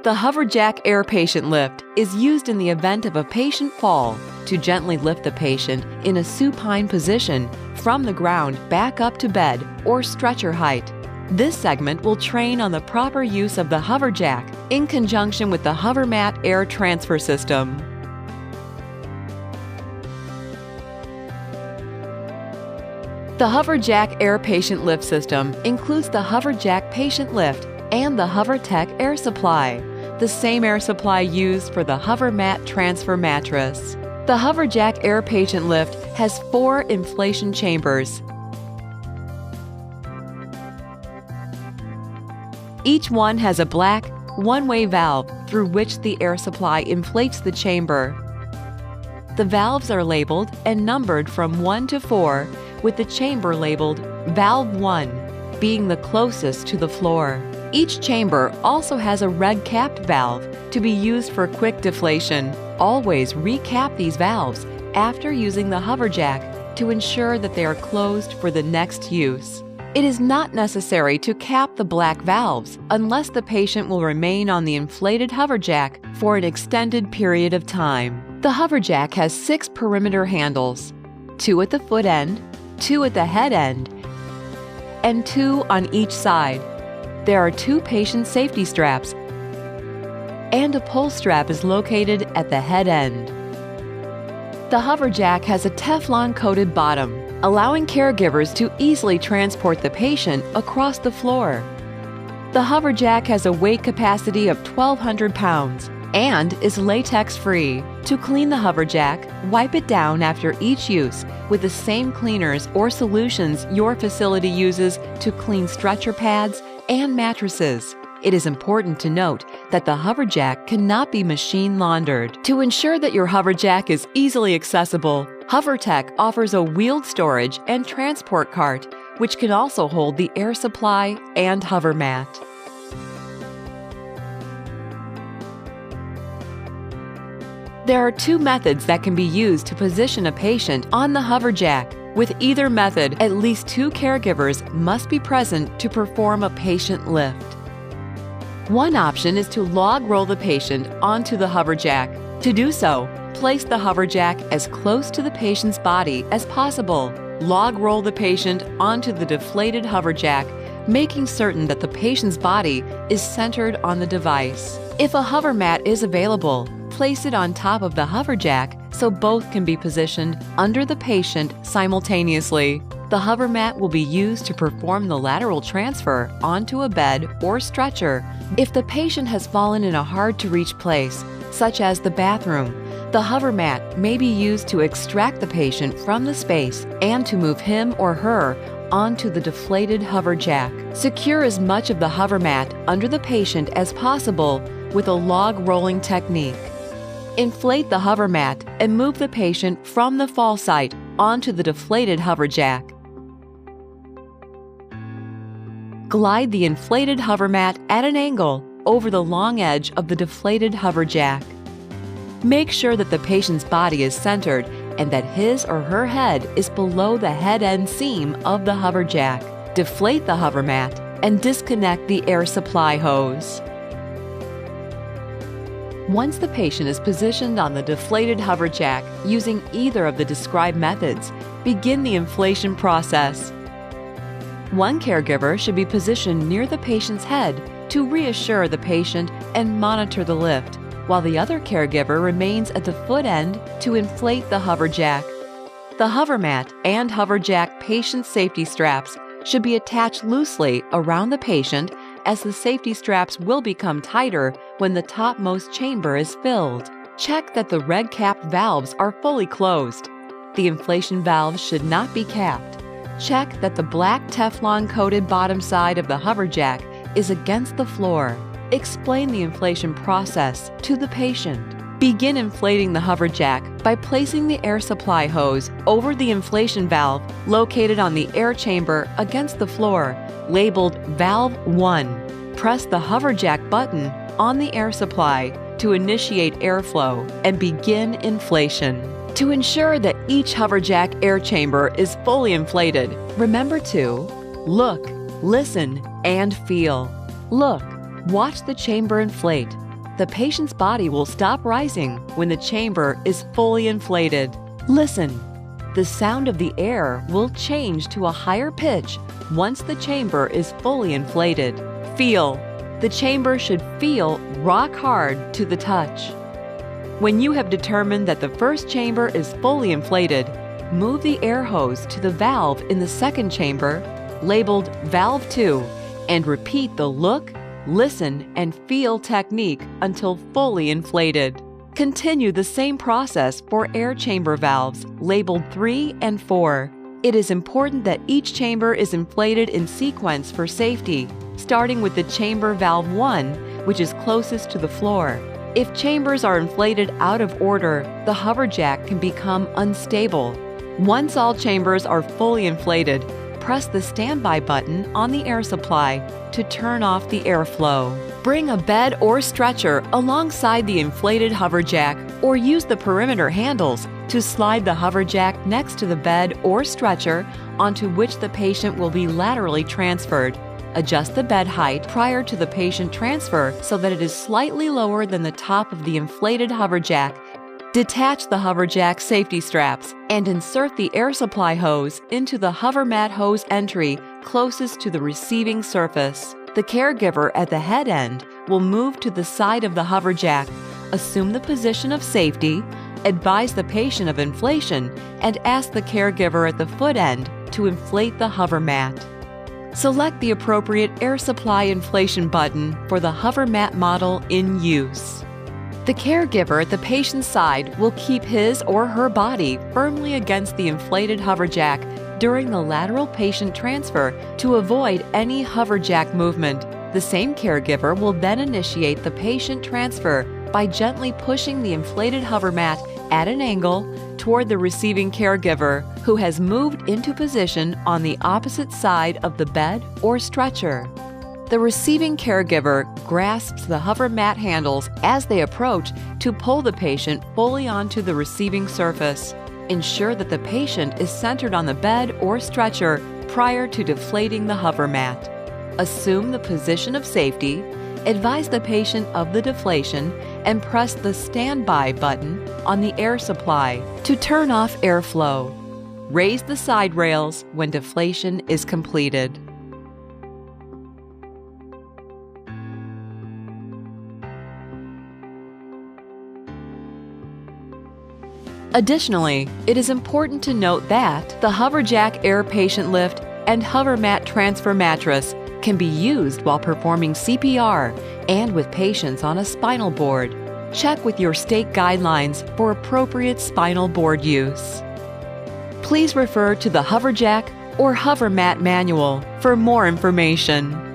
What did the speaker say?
The HoverJack air patient lift is used in the event of a patient fall to gently lift the patient in a supine position from the ground back up to bed or stretcher height. This segment will train on the proper use of the HoverJack in conjunction with the HoverMat air transfer system. The HoverJack air patient lift system includes the HoverJack patient lift and the HoverTech air supply, the same air supply used for the HoverMat transfer mattress. The HoverJack air patient lift has 4 inflation chambers. Each one has a black, one-way valve through which the air supply inflates the chamber. The valves are labeled and numbered from 1 to 4, with the chamber labeled Valve 1 being the closest to the floor. Each chamber also has a red capped valve to be used for quick deflation. Always recap these valves after using the HoverJack to ensure that they are closed for the next use. It is not necessary to cap the black valves unless the patient will remain on the inflated HoverJack for an extended period of time. The HoverJack has 6 perimeter handles, 2 at the foot end, 2 at the head end, and 2 on each side. There are 2 patient safety straps, and a pull strap is located at the head end. The HoverJack has a Teflon-coated bottom, allowing caregivers to easily transport the patient across the floor. The HoverJack has a weight capacity of 1,200 pounds and is latex-free. To clean the HoverJack, wipe it down after each use with the same cleaners or solutions your facility uses to clean stretcher pads and mattresses. It is important to note that the HoverJack cannot be machine laundered. To ensure that your HoverJack is easily accessible, HoverTech offers a wheeled storage and transport cart, which can also hold the air supply and HoverMat. There are 2 methods that can be used to position a patient on the HoverJack. With either method, at least 2 caregivers must be present to perform a patient lift. One option is to log roll the patient onto the HoverJack. To do so, place the HoverJack as close to the patient's body as possible. Log roll the patient onto the deflated HoverJack, making certain that the patient's body is centered on the device. If a HoverMat is available, place it on top of the HoverJack so both can be positioned under the patient simultaneously. The HoverMat will be used to perform the lateral transfer onto a bed or stretcher. If the patient has fallen in a hard-to-reach place, such as the bathroom, the HoverMat may be used to extract the patient from the space and to move him or her onto the deflated HoverJack. Secure as much of the HoverMat under the patient as possible with a log rolling technique. Inflate the HoverMat and move the patient from the fall site onto the deflated HoverJack. Glide the inflated HoverMat at an angle over the long edge of the deflated HoverJack. Make sure that the patient's body is centered and that his or her head is below the head end seam of the HoverJack. Deflate the HoverMat and disconnect the air supply hose. Once the patient is positioned on the deflated HoverJack using either of the described methods, begin the inflation process. One caregiver should be positioned near the patient's head to reassure the patient and monitor the lift, while the other caregiver remains at the foot end to inflate the HoverJack. The HoverMat and HoverJack patient safety straps should be attached loosely around the patient, as the safety straps will become tighter when the topmost chamber is filled. Check that the red capped valves are fully closed. The inflation valves should not be capped. Check that the black Teflon-coated bottom side of the HoverJack is against the floor. Explain the inflation process to the patient. Begin inflating the HoverJack by placing the air supply hose over the inflation valve located on the air chamber against the floor, labeled Valve 1. Press the HoverJack button on the air supply to initiate airflow and begin inflation. To ensure that each HoverJack air chamber is fully inflated, remember to look, listen, and feel. Look, watch the chamber inflate. The patient's body will stop rising when the chamber is fully inflated. Listen. The sound of the air will change to a higher pitch once the chamber is fully inflated. Feel. The chamber should feel rock hard to the touch. When you have determined that the first chamber is fully inflated, move the air hose to the valve in the second chamber, labeled Valve 2, and repeat the look, listen, and feel technique until fully inflated. Continue the same process for air chamber valves, labeled 3 and 4. It is important that each chamber is inflated in sequence for safety, starting with the chamber valve 1, which is closest to the floor. If chambers are inflated out of order, the HoverJack can become unstable. Once all chambers are fully inflated, press the standby button on the air supply to turn off the airflow. Bring a bed or stretcher alongside the inflated HoverJack, or use the perimeter handles to slide the HoverJack next to the bed or stretcher onto which the patient will be laterally transferred. Adjust the bed height prior to the patient transfer so that it is slightly lower than the top of the inflated HoverJack. Detach the HoverJack safety straps and insert the air supply hose into the HoverMat hose entry closest to the receiving surface. The caregiver at the head end will move to the side of the HoverJack, assume the position of safety, advise the patient of inflation, and ask the caregiver at the foot end to inflate the HoverMat. Select the appropriate air supply inflation button for the HoverMat model in use. The caregiver at the patient's side will keep his or her body firmly against the inflated HoverJack during the lateral patient transfer to avoid any HoverJack movement. The same caregiver will then initiate the patient transfer by gently pushing the inflated HoverMat at an angle toward the receiving caregiver, who has moved into position on the opposite side of the bed or stretcher. The receiving caregiver grasps the HoverMat handles as they approach to pull the patient fully onto the receiving surface. Ensure that the patient is centered on the bed or stretcher prior to deflating the HoverMat. Assume the position of safety, advise the patient of the deflation, and press the standby button on the air supply to turn off airflow. Raise the side rails when deflation is completed. Additionally, it is important to note that the HoverJack Air Patient Lift and HoverMat Transfer Mattress can be used while performing CPR and with patients on a spinal board. Check with your state guidelines for appropriate spinal board use. Please refer to the HoverJack or HoverMat manual for more information.